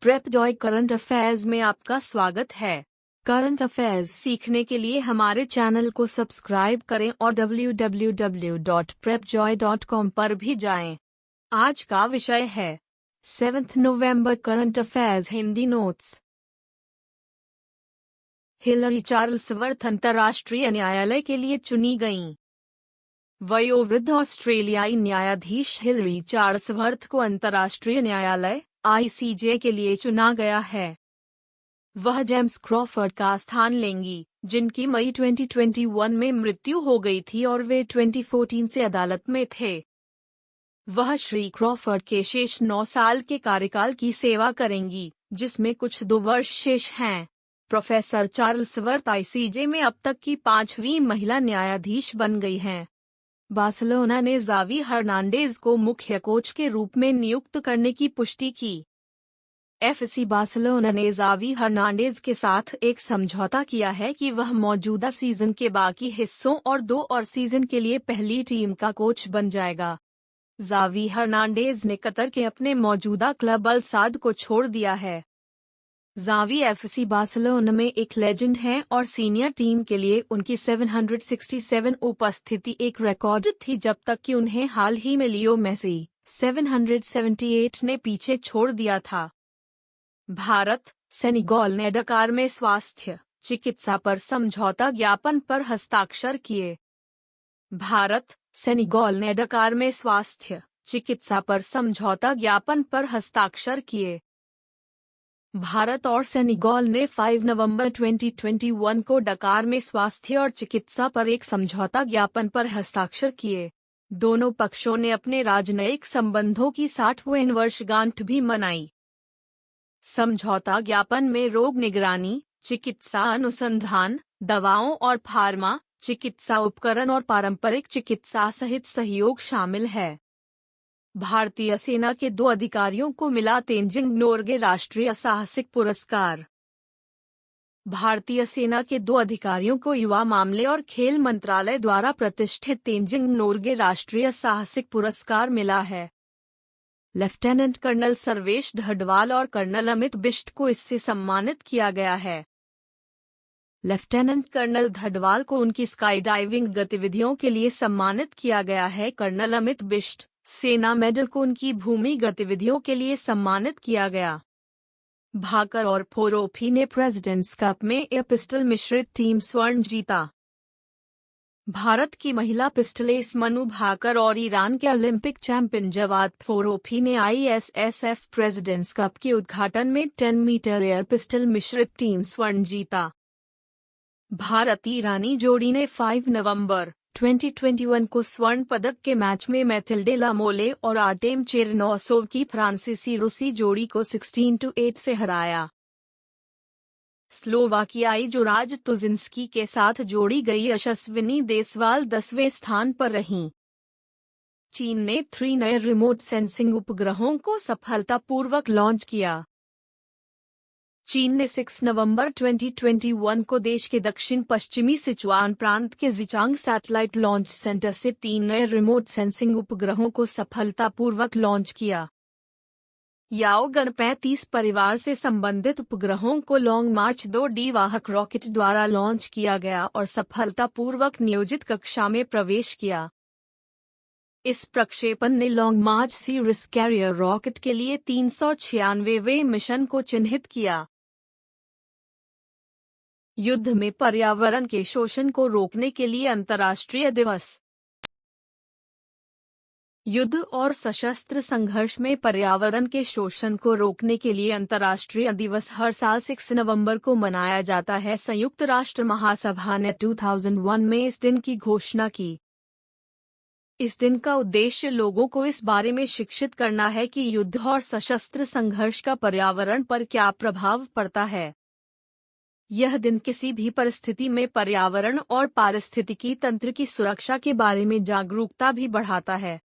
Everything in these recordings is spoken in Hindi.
प्रेप जॉय करंट अफेयर्स में आपका स्वागत है। करंट अफेयर्स सीखने के लिए हमारे चैनल को सब्सक्राइब करें और www.prepjoy.com पर भी जाएं। आज का विषय है 7 नवंबर current affairs Hindi notes. Hillary Charlesworth अंतर्राष्ट्रीय न्यायालय के लिए चुनी गईं। वयोवृद्ध ऑस्ट्रेलियाई न्यायाधीश हिलरी चार्ल्सवर्थ को अंतर्राष्ट्रीय न्यायालय (ICJ) के लिए चुना गया है। वह जेम्स क्रॉफर्ड का स्थान लेंगी, जिनकी मई 2021 में मृत्यु हो गई थी और वे 2014 से अदालत में थे। वह श्री क्रॉफर्ड के शेष 9 साल के कार्यकाल की सेवा करेंगी, जिसमें कुछ 2 वर्ष शेष हैं। प्रोफेसर चार्ल्सवर्थ ICJ में अब तक की 5वीं महिला न्यायाधीश बन गई हैं। बार्सिलोना ने जावी हर्नांडेज को मुख्य कोच के रूप में नियुक्त करने की पुष्टि की। FC बार्सिलोना ने जावी हर्नांडेज के साथ एक समझौता किया है कि वह मौजूदा सीजन के बाकी हिस्सों और 2 और सीजन के लिए पहली टीम का कोच बन जाएगा। जावी हर्नांडेज ने कतर के अपने मौजूदा क्लब अल साद को छोड़ दिया है। जावी FC बार्सिलोना में एक लेजेंड हैं और सीनियर टीम के लिए उनकी 767 उपस्थिति एक रिकॉर्ड थी, जब तक कि उन्हें हाल ही में लियो मेसी 778 ने पीछे छोड़ दिया था। भारत सेनेगल ने डकार में स्वास्थ्य चिकित्सा पर समझौता ज्ञापन पर हस्ताक्षर किए। भारत सेनेगल ने डकार में स्वास्थ्य चिकित्सा पर समझौता ज्ञापन पर हस्ताक्षर किए। भारत और सेनेगल ने 5 नवंबर 2021 को डकार में स्वास्थ्य और चिकित्सा पर एक समझौता ज्ञापन पर हस्ताक्षर किए। दोनों पक्षों ने अपने राजनयिक संबंधों की 60वीं वर्षगांठ भी मनाई। समझौता ज्ञापन में रोग निगरानी, चिकित्सा अनुसंधान, दवाओं और फार्मा चिकित्सा उपकरण और पारंपरिक चिकित्सा सहित सहयोग शामिल है। भारतीय सेना के 2 अधिकारियों को मिला तेंजिंग नोर्गे राष्ट्रीय साहसिक पुरस्कार। भारतीय सेना के 2 अधिकारियों को युवा मामले और खेल मंत्रालय द्वारा प्रतिष्ठित तेंजिंग नोर्गे राष्ट्रीय साहसिक पुरस्कार मिला है। लेफ्टिनेंट कर्नल सर्वेश धडवाल और कर्नल अमित बिष्ट को इससे सम्मानित किया गया है। लेफ्टिनेंट कर्नल धडवाल को उनकी स्काई डाइविंग गतिविधियों के लिए सम्मानित किया गया है। कर्नल अमित बिष्ट सेना मेडल को उनकी भूमि गतिविधियों के लिए सम्मानित किया गया। भाकर और फोरोफी ने प्रेसिडेंट्स कप में एयर पिस्टल मिश्रित टीम स्वर्ण जीता। भारत की महिला पिस्टलेस मनु भाकर और ईरान के ओलंपिक चैंपियन जवाद फोरोफी ने ISSF प्रेसिडेंट्स कप के उद्घाटन में 10 मीटर एयर पिस्टल मिश्रित टीम स्वर्ण जीता। भारत ईरानी जोड़ी ने 5 नवंबर 2021 को स्वर्ण पदक के मैच में मैथिल्डे लामोले और आर्टेम चेरनोसोव की फ्रांसीसी रूसी जोड़ी को 16-8 से हराया। स्लोवाकियाई जुराज तुजिंस्की के साथ जोड़ी गई यशस्विनी देसवाल 10वें स्थान पर रहीं। चीन ने 3 नए रिमोट सेंसिंग उपग्रहों को सफलतापूर्वक लॉन्च किया। चीन ने 6 नवंबर 2021 को देश के दक्षिण पश्चिमी सिचुआन प्रांत के जिचांग सैटेलाइट लॉन्च सेंटर से 3 नए रिमोट सेंसिंग उपग्रहों को सफलतापूर्वक लॉन्च किया। याओगन 35 परिवार से संबंधित उपग्रहों को लॉन्ग मार्च 2D वाहक रॉकेट द्वारा लॉन्च किया गया और सफलतापूर्वक नियोजित कक्षा में प्रवेश किया। इस प्रक्षेपण ने लॉन्ग मार्च सीरीज कैरियर रॉकेट के लिए 396वें मिशन को चिन्हित किया। युद्ध में पर्यावरण के शोषण को रोकने के लिए अंतर्राष्ट्रीय दिवस। युद्ध और सशस्त्र संघर्ष में पर्यावरण के शोषण को रोकने के लिए अंतर्राष्ट्रीय दिवस हर साल 6 नवंबर को मनाया जाता है। संयुक्त राष्ट्र महासभा ने 2001 में इस दिन की घोषणा की। इस दिन का उद्देश्य लोगों को इस बारे में शिक्षित करना है कि युद्ध और सशस्त्र संघर्ष का पर्यावरण पर क्या प्रभाव पड़ता है। यह दिन किसी भी परिस्थिति में पर्यावरण और पारिस्थितिकी तंत्र की सुरक्षा के बारे में जागरूकता भी बढ़ाता है।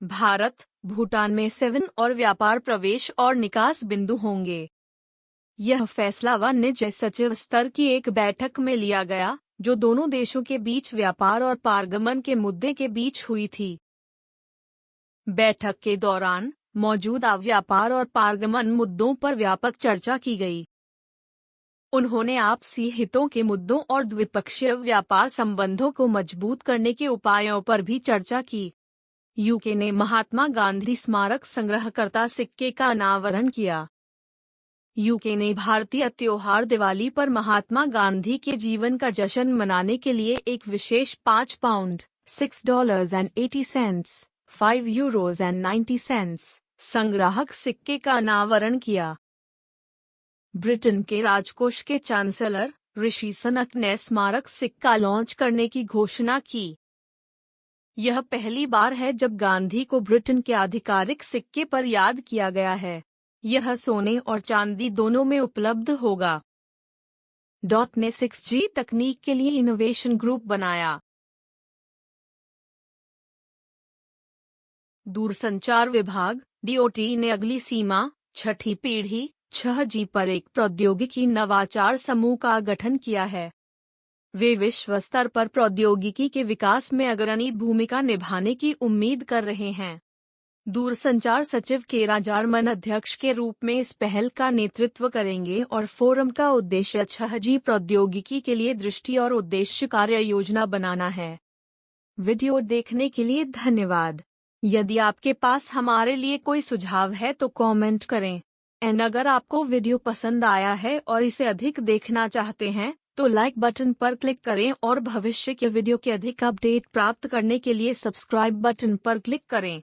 भारत भूटान में 7 और व्यापार प्रवेश और निकास बिंदु होंगे। यह फैसला वाणिज्य सचिव स्तर की एक बैठक में लिया गया, जो दोनों देशों के बीच व्यापार और पारगमन के मुद्दे के बीच हुई थी। बैठक के दौरान मौजूदा व्यापार और पारगमन मुद्दों पर व्यापक चर्चा की गई। उन्होंने आपसी हितों के मुद्दों और द्विपक्षीय व्यापार संबंधों को मजबूत करने के उपायों पर भी चर्चा की। यूके ने महात्मा गांधी स्मारक संग्रहकर्ता सिक्के का अनावरण किया। यूके ने भारतीय त्योहार दिवाली पर महात्मा गांधी के जीवन का जश्न मनाने के लिए एक विशेष 5 पाउंड $6.80 €5.90 संग्राहक सिक्के का अनावरण किया। ब्रिटेन के राजकोष के चांसलर ऋषि सुनक ने स्मारक सिक्का लॉन्च करने की घोषणा की। यह पहली बार है जब गांधी को ब्रिटेन के आधिकारिक सिक्के पर याद किया गया है। यह सोने और चांदी दोनों में उपलब्ध होगा। ने 6G तकनीक के लिए इनोवेशन ग्रुप बनाया। दूरसंचार विभाग DOT ने अगली सीमा 6ठी पीढ़ी 6G पर एक प्रौद्योगिकी नवाचार समूह का गठन किया है। वे विश्व स्तर पर प्रौद्योगिकी के विकास में अग्रणी भूमिका निभाने की उम्मीद कर रहे हैं। दूरसंचार सचिव केरा जार्मन अध्यक्ष के रूप में इस पहल का नेतृत्व करेंगे और फोरम का उद्देश्य 6G प्रौद्योगिकी के लिए दृष्टि और उद्देश्य कार्य योजना बनाना है। वीडियो देखने के लिए धन्यवाद। यदि आपके पास हमारे लिए कोई सुझाव है तो कमेंट करें। अगर आपको वीडियो पसंद आया है और इसे अधिक देखना चाहते हैं तो लाइक बटन पर क्लिक करें और भविष्य के वीडियो के अधिक अपडेट प्राप्त करने के लिए सब्सक्राइब बटन पर क्लिक करें।